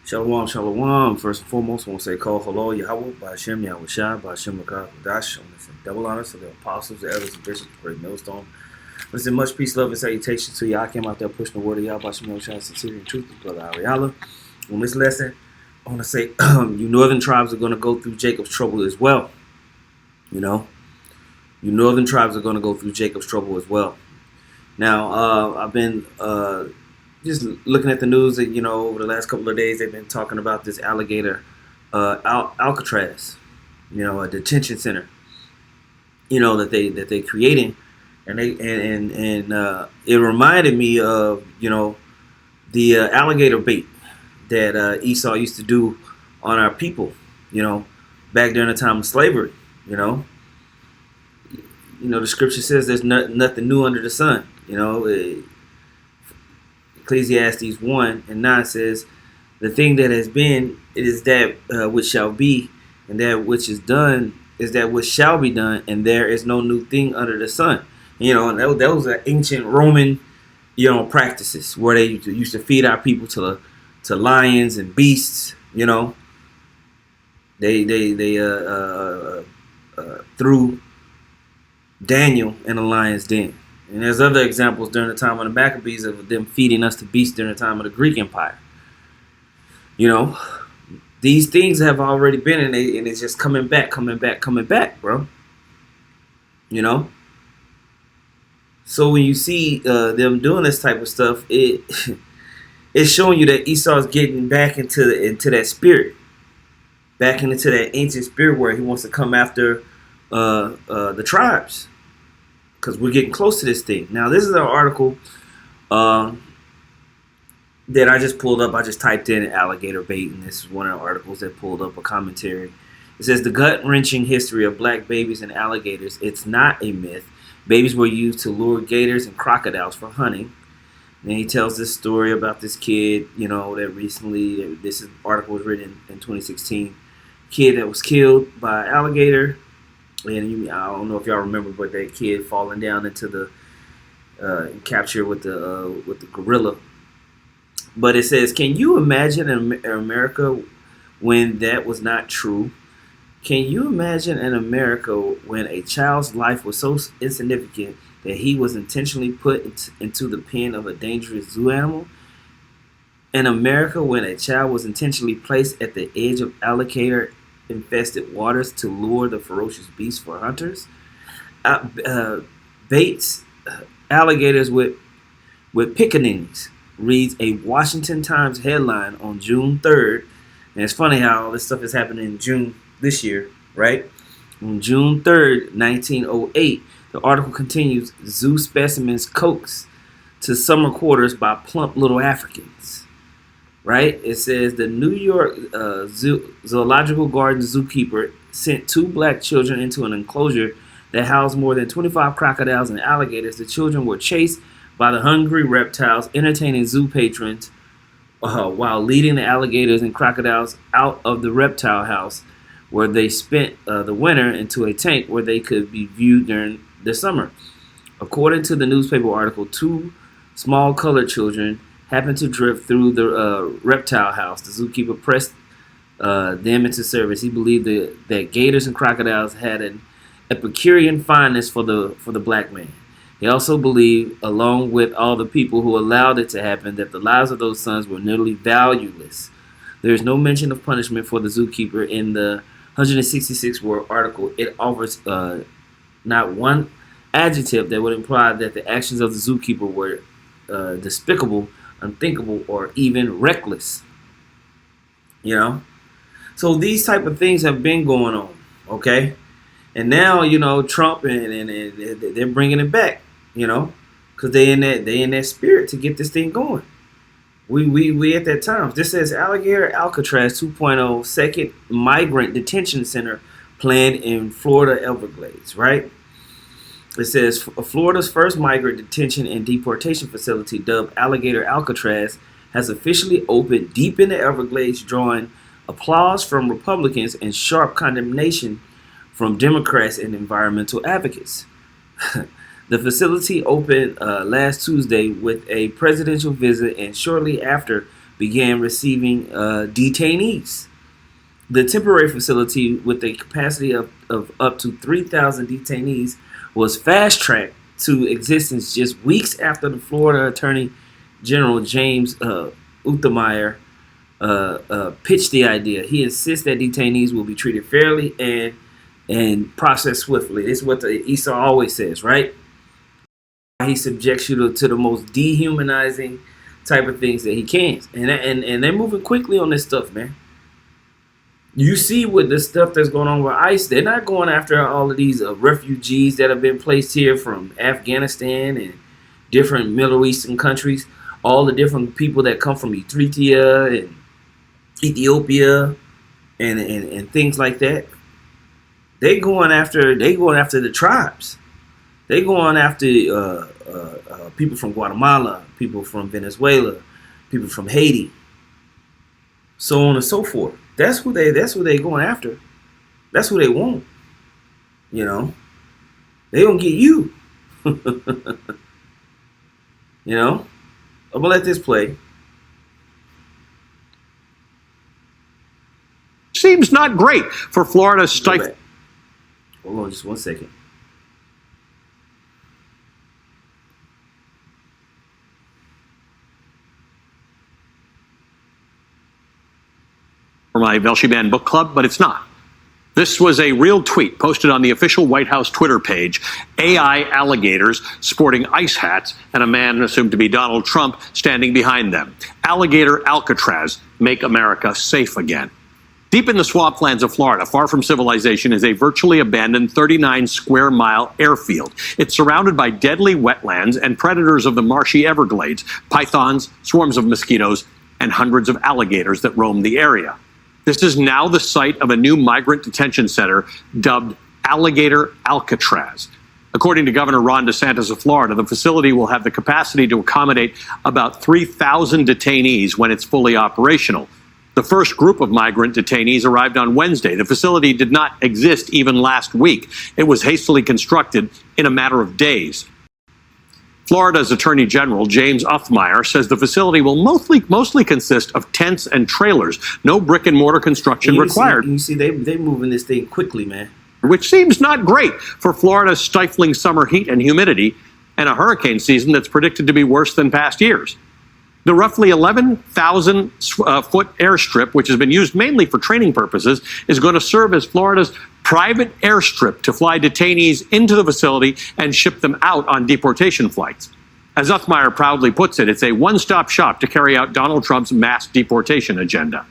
Shalom, shalom. First and foremost, I want to say call hello, Yahweh, Ba'ashem, Yahweh Shai, Ba'ashem, Makar, Dash. On this double honor to the apostles, the elders, and bishops, the great millstone. Listen, much peace, love, and salutation to y'all. I came out there pushing the word of Yahweh, Ba'ashem, Yahweh Shai, sincerity and truth, brother Ariala. On this lesson, I want to say you northern tribes are going to go through Jacob's trouble as well. You northern tribes are going to go through Jacob's trouble as well. Now, I've been just looking at the news that, over the last couple of days, they've been talking about this Alligator, Alcatraz, a detention center, that they're creating. And it reminded me of, the alligator bait that Esau used to do on our people, back during the time of slavery, the scripture says there's nothing new under the sun, Ecclesiastes 1:9 says, the thing that has been, it is that which shall be, and that which is done is that which shall be done, and there is no new thing under the sun. And that was an ancient Roman, practices where they used to feed our people to lions and beasts. They threw Daniel in the lion's den. And there's other examples during the time of the Maccabees of them feeding us to beasts during the time of the Greek Empire. These things have already been, and it's just coming back, bro. So when you see them doing this type of stuff, it's showing you that Esau's getting back into that spirit, back into that ancient spirit where he wants to come after the tribes. Because we're getting close to this thing. Now, this is an article that I just pulled up. I just typed in alligator bait, and this is one of the articles that pulled up a commentary. It says, the gut-wrenching history of black babies and alligators. It's not a myth. Babies were used to lure gators and crocodiles for hunting. And he tells this story about this kid, that recently, article was written in 2016, kid that was killed by an alligator. And I don't know if y'all remember, but that kid falling down into the capture with the gorilla. But it says, can you imagine in America when that was not true? Can you imagine in America when a child's life was so insignificant that he was intentionally put into the pen of a dangerous zoo animal? In America when a child was intentionally placed at the edge of alligator-infested waters to lure the ferocious beast for hunters? Baits alligators with pickaninnies, reads a Washington Times headline on June 3rd. And it's funny how all this stuff is happening in June this year, right? On June 3rd, 1908, the article continues, zoo specimens coaxed to summer quarters by plump little Africans. Right? It says the New York Zoological Garden zookeeper sent two black children into an enclosure that housed more than 25 crocodiles and alligators. The children were chased by the hungry reptiles, entertaining zoo patrons while leading the alligators and crocodiles out of the reptile house, where they spent the winter, into a tank where they could be viewed during the summer. According to the newspaper article, two small colored children happened to drift through the reptile house. The zookeeper pressed them into service. He believed that gators and crocodiles had an Epicurean fondness for the black man. He also believed, along with all the people who allowed it to happen, that the lives of those sons were nearly valueless. There is no mention of punishment for the zookeeper in the 166-word article. It offers not one adjective that would imply that the actions of the zookeeper were despicable, unthinkable, or even reckless. So these type of things have been going on, okay? And now, Trump and they're bringing it back, because they in that spirit to get this thing going. We at that time. This says Alligator Alcatraz 2.0 second migrant detention center planned in Florida Everglades, right? It says Florida's first migrant detention and deportation facility, dubbed Alligator Alcatraz, has officially opened deep in the Everglades, drawing applause from Republicans and sharp condemnation from Democrats and environmental advocates. The facility opened last Tuesday with a presidential visit, and shortly after, began receiving detainees. The temporary facility, with a capacity of up to 3,000 detainees, was fast-tracked to existence just weeks after the Florida Attorney General James Uthmeyer pitched the idea. He insists that detainees will be treated fairly and processed swiftly. This is what the Esau always says, right? He subjects you to the most dehumanizing type of things that he can. And they're moving quickly on this stuff, man. You see with the stuff that's going on with ICE, they're not going after all of these refugees that have been placed here from Afghanistan and different Middle Eastern countries, all the different people that come from Eritrea and Ethiopia and things like that. They going after the tribes. They going after people from Guatemala, people from Venezuela, people from Haiti, so on and so forth. That's who they going after. That's who they want. You know, they gonna get you. You know, I'm gonna let this play. Seems not great for Florida's stifle. Hold on, just 1 second. For my Velshi book club, but it's not. This was a real tweet posted on the official White House Twitter page. AI alligators sporting ice hats and a man assumed to be Donald Trump standing behind them. Alligator Alcatraz, make America safe again. Deep in the swamplands of Florida, far from civilization, is a virtually abandoned 39-square-mile airfield. It's surrounded by deadly wetlands and predators of the marshy Everglades, pythons, swarms of mosquitoes, and hundreds of alligators that roam the area. This is now the site of a new migrant detention center dubbed Alligator Alcatraz. According to Governor Ron DeSantis of Florida, the facility will have the capacity to accommodate about 3,000 detainees when it's fully operational. The first group of migrant detainees arrived on Wednesday. The facility did not exist even last week. It was hastily constructed in a matter of days. Florida's Attorney General, James Uthmeyer, says the facility will mostly consist of tents and trailers. No brick-and-mortar construction required. You see, they moving this thing quickly, man. Which seems not great for Florida's stifling summer heat and humidity and a hurricane season that's predicted to be worse than past years. The roughly 11,000-foot airstrip, which has been used mainly for training purposes, is going to serve as Florida's private airstrip to fly detainees into the facility and ship them out on deportation flights. As Uthmeyer proudly puts it, it's a one-stop shop to carry out Donald Trump's mass deportation agenda.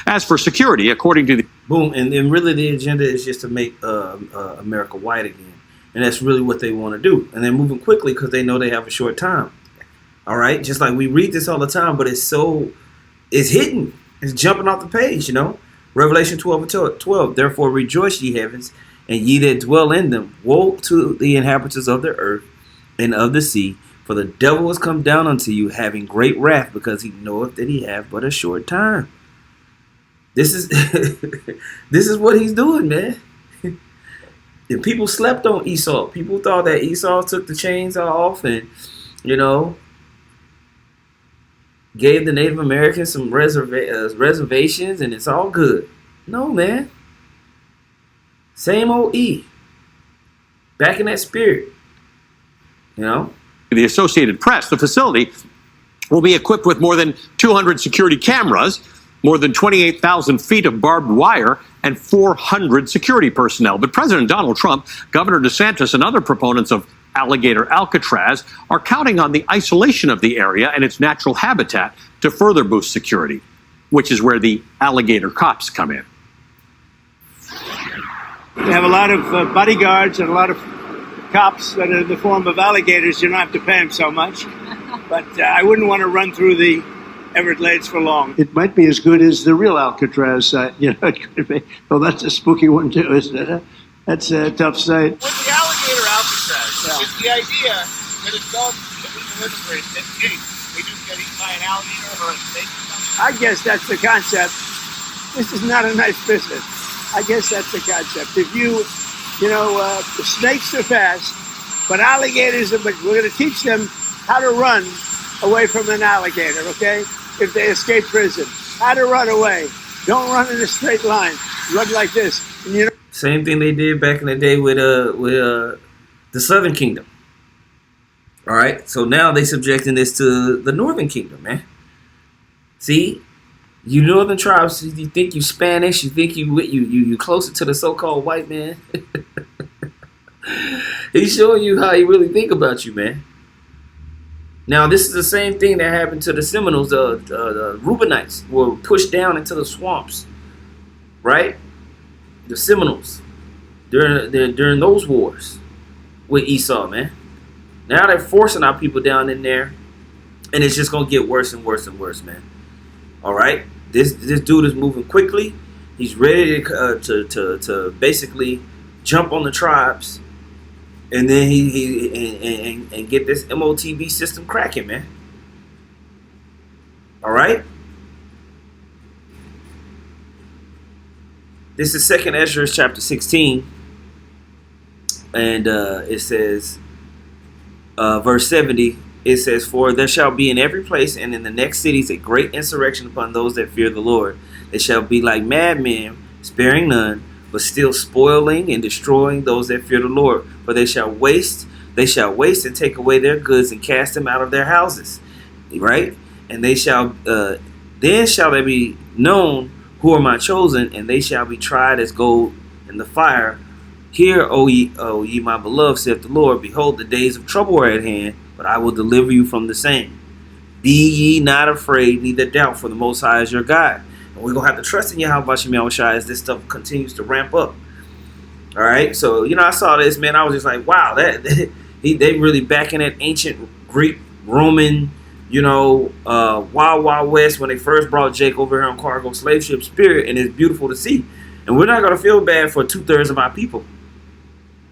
As for security, according to the... Boom, and really the agenda is just to make America white again. And that's really what they want to do. And they're moving quickly because they know they have a short time. All right? Just like we read this all the time, but it's hidden. It's jumping off the page, you know? Revelation 12:12. Therefore rejoice, ye heavens, and ye that dwell in them. Woe to the inhabitants of the earth and of the sea, for the devil is come down unto you, having great wrath, because he knoweth that he have but a short time. This is this is what he's doing, man. And people slept on Esau. People thought that Esau took the chains off and, you know, gave the Native Americans some reservations, and it's all good. No, man. Same old E. Back in that spirit. You know? The Associated Press, the facility will be equipped with more than 200 security cameras, more than 28,000 feet of barbed wire, and 400 security personnel. But President Donald Trump, Governor DeSantis, and other proponents of Alligator Alcatraz are counting on the isolation of the area and its natural habitat to further boost security, which is where the alligator cops come in. We have a lot of bodyguards and a lot of cops that are in the form of alligators. You don't have to pay them so much. But I wouldn't want to run through the Everglades for long. It might be as good as the real Alcatraz. It could be. Well, that's a spooky one, too, isn't it? That's a tough sight. With the Alligator Alcatraz, it's the idea that it's done deliberately in case they do get eaten by an alligator or a snake or something. I guess that's the concept. This is not a nice business. I guess that's the concept. If the snakes are fast, but alligators are, but we're going to teach them how to run away from an alligator, okay? if they escape prison. How to run away. Don't run in a straight line. Run like this. And you know, Same thing they did back in the day with the Southern Kingdom. All right, so now they subjecting this to the Northern Kingdom, man. See, you Northern tribes, you think you Spanish, you think you closer to the so-called white man. He's showing you how he really think about you, man. Now, this is the same thing that happened to the Seminoles. The Reubenites were pushed down into the swamps, right? The Seminoles during those wars with Esau, man. Now they're forcing our people down in there, and it's just gonna get worse and worse and worse, man. All right, this dude is moving quickly. He's ready to basically jump on the tribes, and then he get this MOTB system cracking, man. All right. This is 2nd Ezra chapter 16, and it says, verse 70. It says, "For there shall be in every place and in the next cities a great insurrection upon those that fear the Lord. They shall be like madmen, sparing none, but still spoiling and destroying those that fear the Lord. For they shall waste and take away their goods and cast them out of their houses." Right? And they shall then shall they be known who are my chosen, and they shall be tried as gold in the fire. Hear, O ye my beloved, saith the Lord, behold, the days of trouble are at hand, but I will deliver you from the same. Be ye not afraid, neither doubt, for the Most High is your God. And we're going to have to trust in Yahweh Shem Yahushua as this stuff continues to ramp up. All right, so, I saw this, man. I was just like, wow, they really back in that ancient Greek, Roman, Wild Wild West when they first brought Jake over here on cargo slave ship Spirit, and it's beautiful to see. And we're not going to feel bad for 2/3 of our people,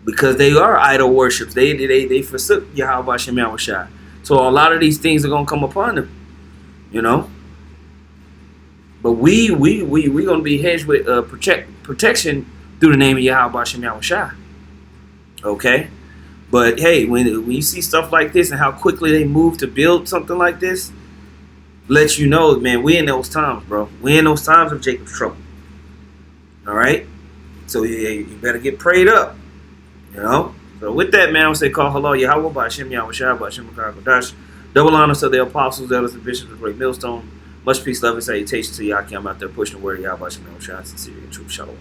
because they are idol worships. They forsook Yahweh Shem Yahushua. So a lot of these things are gonna come upon them, But we gonna be hedged with protection through the name of Yahweh Shem Yahushua. Okay, but hey, when you see stuff like this and how quickly they move to build something like this, let you know, man, we in those times, bro. We in those times of Jacob's trouble. All right, so you better get prayed up. So with that, man, I would say, call hello, Yahweh, Ba'ashem, Yahushua, Ba'ashem, Kodash. Double honors to the apostles, elders, and bishops of the great millstone. Much peace, love, and salutations to Yaki. I'm out there pushing the word of Yahweh, Ba'ashem, Yahushua, sincerely and true. Shalom.